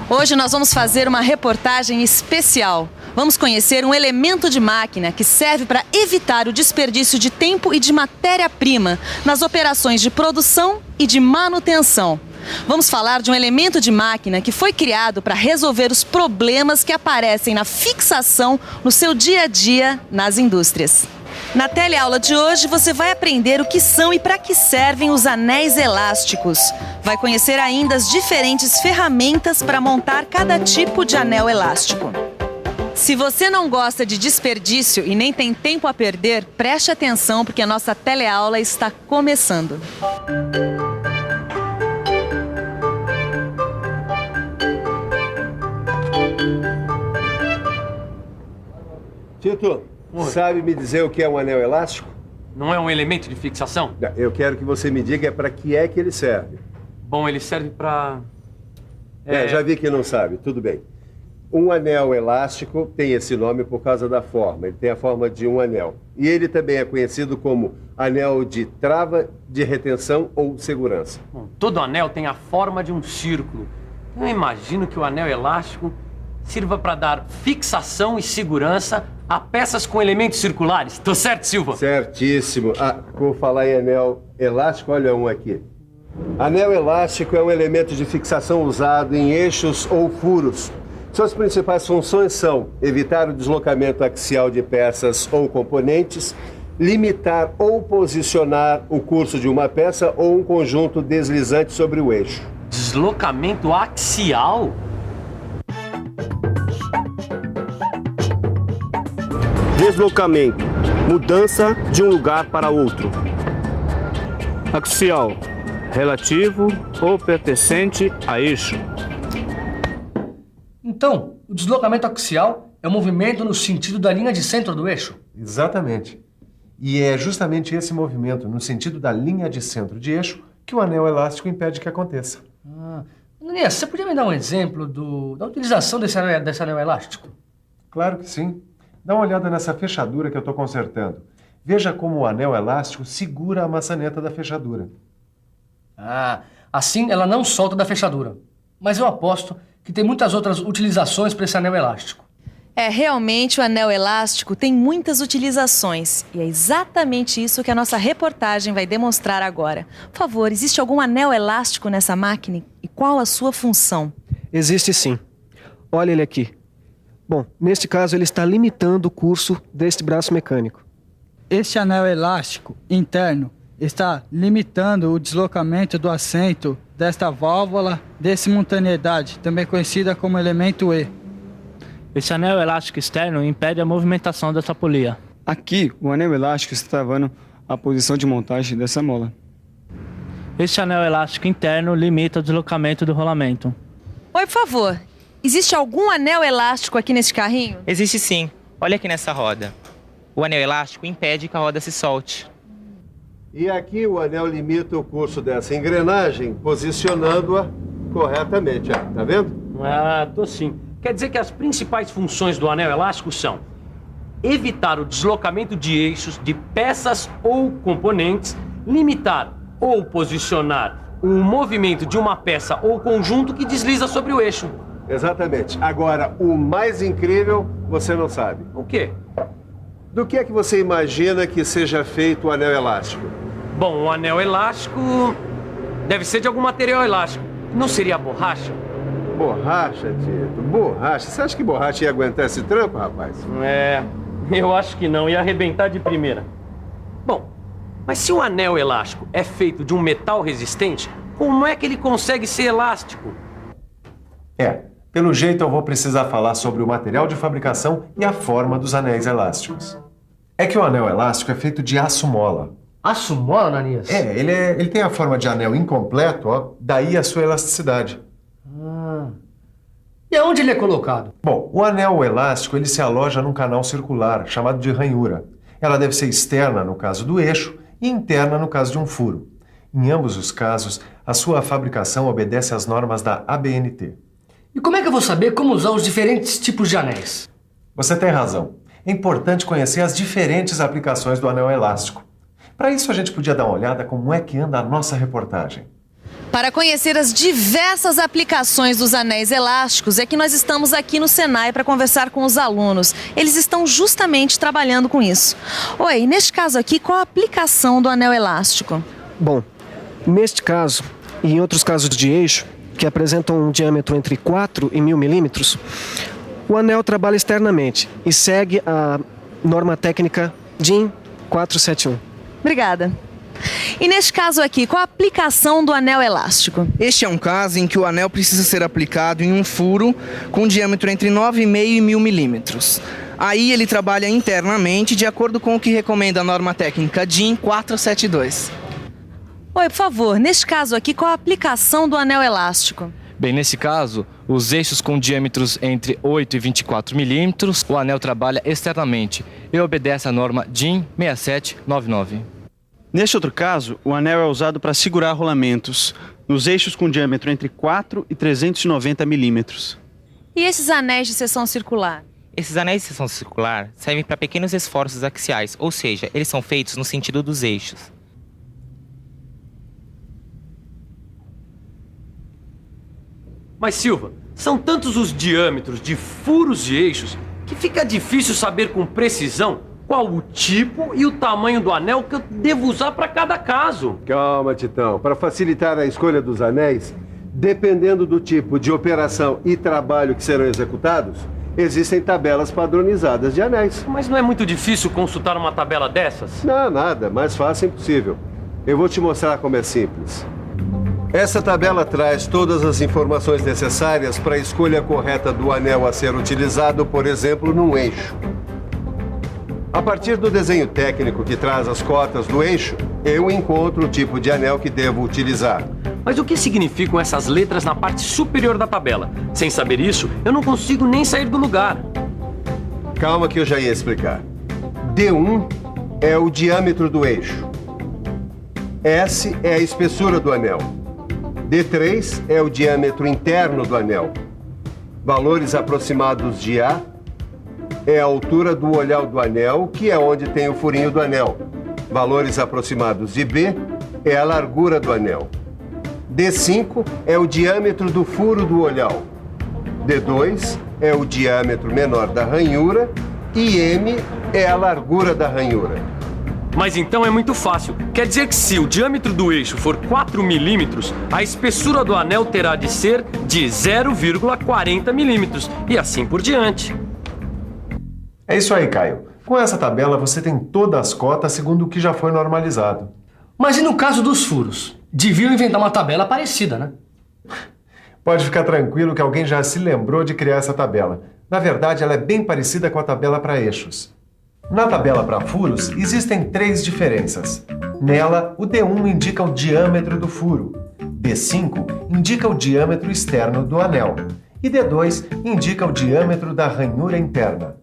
Hoje nós vamos fazer uma reportagem especial. Vamos conhecer um elemento de máquina que serve para evitar o desperdício de tempo e de matéria-prima nas operações de produção e de manutenção. Vamos falar de um elemento de máquina que foi criado para resolver os problemas que aparecem na fixação no seu dia a dia nas indústrias. Na teleaula de hoje você vai aprender o que são e para que servem os anéis elásticos. Vai conhecer ainda as diferentes ferramentas para montar cada tipo de anel elástico. Se você não gosta de desperdício e nem tem tempo a perder, preste atenção porque a nossa teleaula está começando. Tito, sabe me dizer o que é um anel elástico? Não é um elemento de fixação? Eu quero que você me diga para que é que ele serve. Bom, ele serve para... Já vi que não sabe, tudo bem. Um anel elástico tem esse nome por causa da forma, ele tem a forma de um anel. E ele também é conhecido como anel de trava, de retenção ou segurança. Bom, todo anel tem a forma de um círculo. Eu imagino que o anel elástico sirva para dar fixação e segurança a peças com elementos circulares. Tô certo, Silva? Certíssimo. Vou falar em anel elástico, olha um aqui. Anel elástico é um elemento de fixação usado em eixos ou furos. Suas principais funções são evitar o deslocamento axial de peças ou componentes, limitar ou posicionar o curso de uma peça ou um conjunto deslizante sobre o eixo. Deslocamento axial? Deslocamento, mudança de um lugar para outro. Axial, relativo ou pertencente a eixo. Então, o deslocamento axial é o movimento no sentido da linha de centro do eixo? Exatamente. E é justamente esse movimento, no sentido da linha de centro de eixo, que o anel elástico impede que aconteça. Ananias, você podia me dar um exemplo da utilização desse anel elástico? Claro que sim. Dá uma olhada nessa fechadura que eu estou consertando. Veja como o anel elástico segura a maçaneta da fechadura. Assim ela não solta da fechadura. Mas eu aposto que tem muitas outras utilizações para esse anel elástico. Realmente o anel elástico tem muitas utilizações. E é exatamente isso que a nossa reportagem vai demonstrar agora. Por favor, existe algum anel elástico nessa máquina? E qual a sua função? Existe sim. Olha ele aqui. Bom, neste caso ele está limitando o curso deste braço mecânico. Este anel elástico interno está limitando o deslocamento do assento desta válvula de simultaneidade, também conhecida como elemento E. Esse anel elástico externo impede a movimentação dessa polia. Aqui, o anel elástico está travando a posição de montagem dessa mola. Este anel elástico interno limita o deslocamento do rolamento. Oi, por favor. Existe algum anel elástico aqui nesse carrinho? Existe sim. Olha aqui nessa roda. O anel elástico impede que a roda se solte. E aqui o anel limita o curso dessa engrenagem, posicionando-a corretamente. Tá vendo? Tô sim. Quer dizer que as principais funções do anel elástico são evitar o deslocamento de eixos, de peças ou componentes, limitar ou posicionar o movimento de uma peça ou conjunto que desliza sobre o eixo. Exatamente. Agora, o mais incrível, você não sabe. O quê? Do que é que você imagina que seja feito o anel elástico? Bom, o anel elástico deve ser de algum material elástico. Não seria borracha? Borracha, Tito? Borracha? Você acha que borracha ia aguentar esse tranco, rapaz? Eu acho que não. Ia arrebentar de primeira. Bom, mas se o anel elástico é feito de um metal resistente, como é que ele consegue ser elástico? Pelo jeito eu vou precisar falar sobre o material de fabricação e a forma dos anéis elásticos. É que o anel elástico é feito de aço mola. Aço mola, Ananias? Ele tem a forma de anel incompleto, daí a sua elasticidade. E aonde ele é colocado? Bom, o anel elástico ele se aloja num canal circular, chamado de ranhura. Ela deve ser externa no caso do eixo e interna no caso de um furo. Em ambos os casos, a sua fabricação obedece às normas da ABNT. E como é que eu vou saber como usar os diferentes tipos de anéis? Você tem razão. É importante conhecer as diferentes aplicações do anel elástico. Para isso, a gente podia dar uma olhada como é que anda a nossa reportagem. Para conhecer as diversas aplicações dos anéis elásticos, é que nós estamos aqui no Senai para conversar com os alunos. Eles estão justamente trabalhando com isso. Oi, neste caso aqui, qual a aplicação do anel elástico? Bom, neste caso e em outros casos de eixo, que apresentam um diâmetro entre 4 e 1000 milímetros, o anel trabalha externamente e segue a norma técnica DIN 471. Obrigada. E neste caso aqui, qual a aplicação do anel elástico? Este é um caso em que o anel precisa ser aplicado em um furo com diâmetro entre 9,5 e 1000 milímetros. Aí ele trabalha internamente de acordo com o que recomenda a norma técnica DIN 472. Oi, por favor, neste caso aqui, qual a aplicação do anel elástico? Bem, nesse caso, os eixos com diâmetros entre 8 e 24 milímetros, o anel trabalha externamente e obedece à norma DIN 6799. Neste outro caso, o anel é usado para segurar rolamentos nos eixos com diâmetro entre 4 e 390 milímetros. E esses anéis de seção circular? Esses anéis de seção circular servem para pequenos esforços axiais, ou seja, eles são feitos no sentido dos eixos. Mas, Silva, são tantos os diâmetros de furos e eixos que fica difícil saber com precisão qual o tipo e o tamanho do anel que eu devo usar para cada caso. Calma, Titão. Para facilitar a escolha dos anéis, dependendo do tipo de operação e trabalho que serão executados, existem tabelas padronizadas de anéis. Mas não é muito difícil consultar uma tabela dessas? Não, nada. Mais fácil impossível. Eu vou te mostrar como é simples. Essa tabela traz todas as informações necessárias para a escolha correta do anel a ser utilizado, por exemplo, num eixo. A partir do desenho técnico que traz as cotas do eixo, eu encontro o tipo de anel que devo utilizar. Mas o que significam essas letras na parte superior da tabela? Sem saber isso, eu não consigo nem sair do lugar. Calma que eu já ia explicar. D1 é o diâmetro do eixo. S é a espessura do anel. D3 é o diâmetro interno do anel. Valores aproximados de A é a altura do olhar do anel, que é onde tem o furinho do anel. Valores aproximados de B é a largura do anel. D5 é o diâmetro do furo do olhar. D2 é o diâmetro menor da ranhura e M é a largura da ranhura. Mas então é muito fácil. Quer dizer que se o diâmetro do eixo for 4 milímetros, a espessura do anel terá de ser de 0,40 milímetros e assim por diante. É isso aí, Caio. Com essa tabela você tem todas as cotas segundo o que já foi normalizado. Mas e no caso dos furos? Deviam inventar uma tabela parecida, né? Pode ficar tranquilo que alguém já se lembrou de criar essa tabela. Na verdade, ela é bem parecida com a tabela para eixos. Na tabela para furos, existem 3 diferenças. Nela, o D1 indica o diâmetro do furo, D5 indica o diâmetro externo do anel e D2 indica o diâmetro da ranhura interna.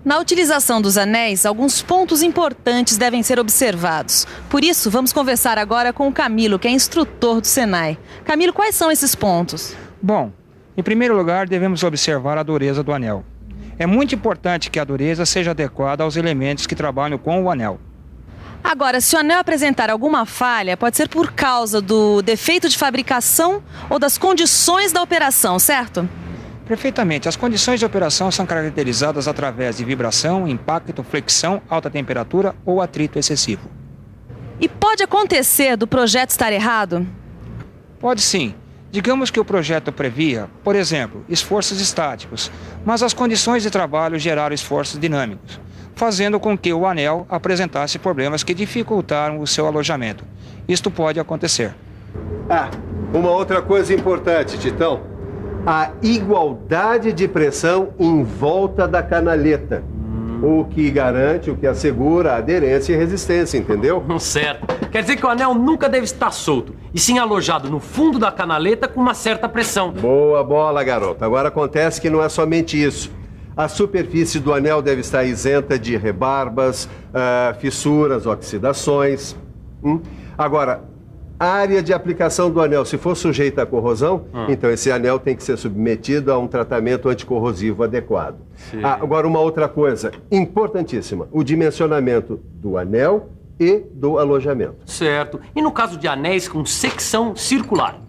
Na utilização dos anéis, alguns pontos importantes devem ser observados. Por isso, vamos conversar agora com o Camilo, que é instrutor do Senai. Camilo, quais são esses pontos? Bom, em primeiro lugar, devemos observar a dureza do anel. É muito importante que a dureza seja adequada aos elementos que trabalham com o anel. Agora, se o anel apresentar alguma falha, pode ser por causa do defeito de fabricação ou das condições da operação, certo? Perfeitamente. As condições de operação são caracterizadas através de vibração, impacto, flexão, alta temperatura ou atrito excessivo. E pode acontecer do projeto estar errado? Pode sim. Digamos que o projeto previa, por exemplo, esforços estáticos, mas as condições de trabalho geraram esforços dinâmicos, fazendo com que o anel apresentasse problemas que dificultaram o seu alojamento. Isto pode acontecer. Uma outra coisa importante, Titão. A igualdade de pressão em volta da canaleta. O que garante, o que assegura a aderência e resistência, entendeu? Certo. Quer dizer que o anel nunca deve estar solto, e sim alojado no fundo da canaleta com uma certa pressão. Boa bola, garoto. Agora acontece que não é somente isso. A superfície do anel deve estar isenta de rebarbas, fissuras, oxidações. Agora, a área de aplicação do anel, se for sujeita à corrosão, então esse anel tem que ser submetido a um tratamento anticorrosivo adequado. Agora, uma outra coisa importantíssima, o dimensionamento do anel e do alojamento. Certo. E no caso de anéis com secção circular?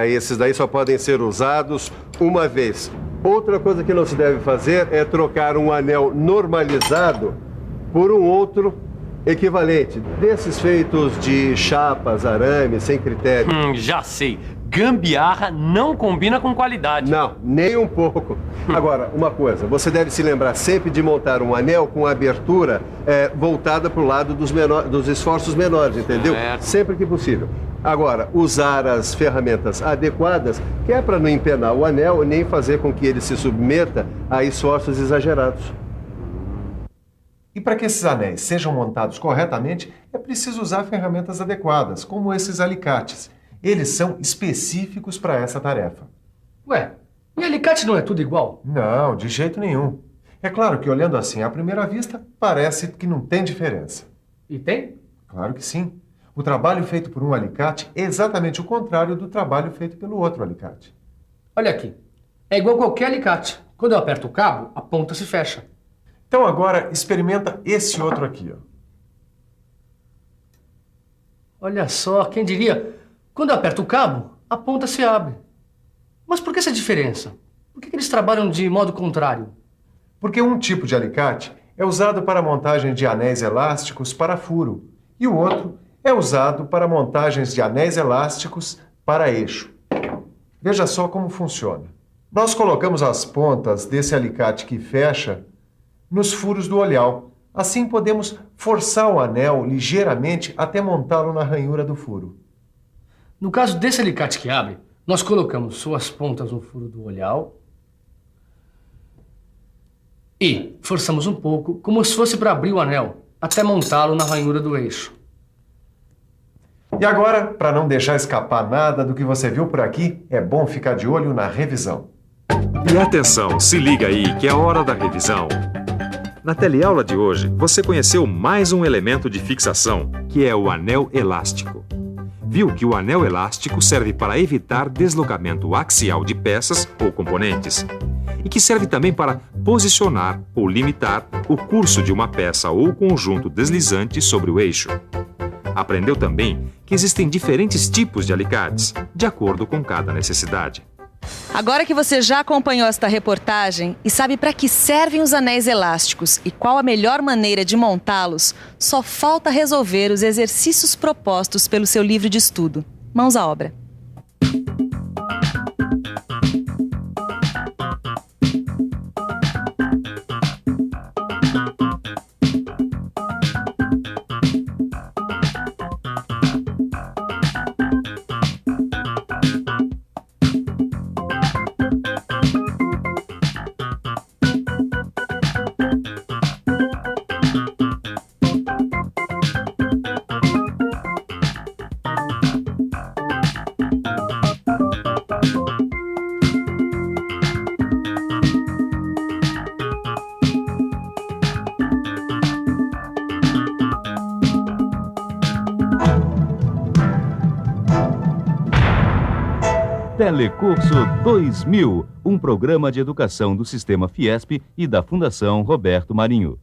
Esses daí só podem ser usados uma vez. Outra coisa que não se deve fazer é trocar um anel normalizado por um outro equivalente, desses feitos de chapas, arames, sem critério. Já sei. Gambiarra não combina com qualidade. Não, nem um pouco. Agora, uma coisa, você deve se lembrar sempre de montar um anel com abertura voltada para o lado dos esforços menores, entendeu? Certo. Sempre que possível. Agora, usar as ferramentas adequadas, que é para não empenar o anel nem fazer com que ele se submeta a esforços exagerados. E para que esses anéis sejam montados corretamente, é preciso usar ferramentas adequadas, como esses alicates. Eles são específicos para essa tarefa. Ué, e alicate não é tudo igual? Não, de jeito nenhum. É claro que olhando assim à primeira vista, parece que não tem diferença. E tem? Claro que sim. O trabalho feito por um alicate é exatamente o contrário do trabalho feito pelo outro alicate. Olha aqui, é igual qualquer alicate. Quando eu aperto o cabo, a ponta se fecha. Então agora experimenta esse outro aqui, ó. Olha só, quem diria? Quando eu aperto o cabo, a ponta se abre. Mas por que essa diferença? Por que eles trabalham de modo contrário? Porque um tipo de alicate é usado para a montagem de anéis elásticos para furo e o outro é usado para montagens de anéis elásticos para eixo. Veja só como funciona. Nós colocamos as pontas desse alicate que fecha nos furos do olhal. Assim podemos forçar o anel ligeiramente até montá-lo na ranhura do furo. No caso desse alicate que abre, nós colocamos suas pontas no furo do olhal e forçamos um pouco, como se fosse para abrir o anel, até montá-lo na ranhura do eixo. E agora, para não deixar escapar nada do que você viu por aqui, é bom ficar de olho na revisão. E atenção, se liga aí que é a hora da revisão. Na teleaula de hoje, você conheceu mais um elemento de fixação, que é o anel elástico. Viu que o anel elástico serve para evitar deslocamento axial de peças ou componentes e que serve também para posicionar ou limitar o curso de uma peça ou conjunto deslizante sobre o eixo. Aprendeu também que existem diferentes tipos de alicates, de acordo com cada necessidade. Agora que você já acompanhou esta reportagem e sabe para que servem os anéis elásticos e qual a melhor maneira de montá-los, só falta resolver os exercícios propostos pelo seu livro de estudo. Mãos à obra. Telecurso 2000, um programa de educação do Sistema Fiesp e da Fundação Roberto Marinho.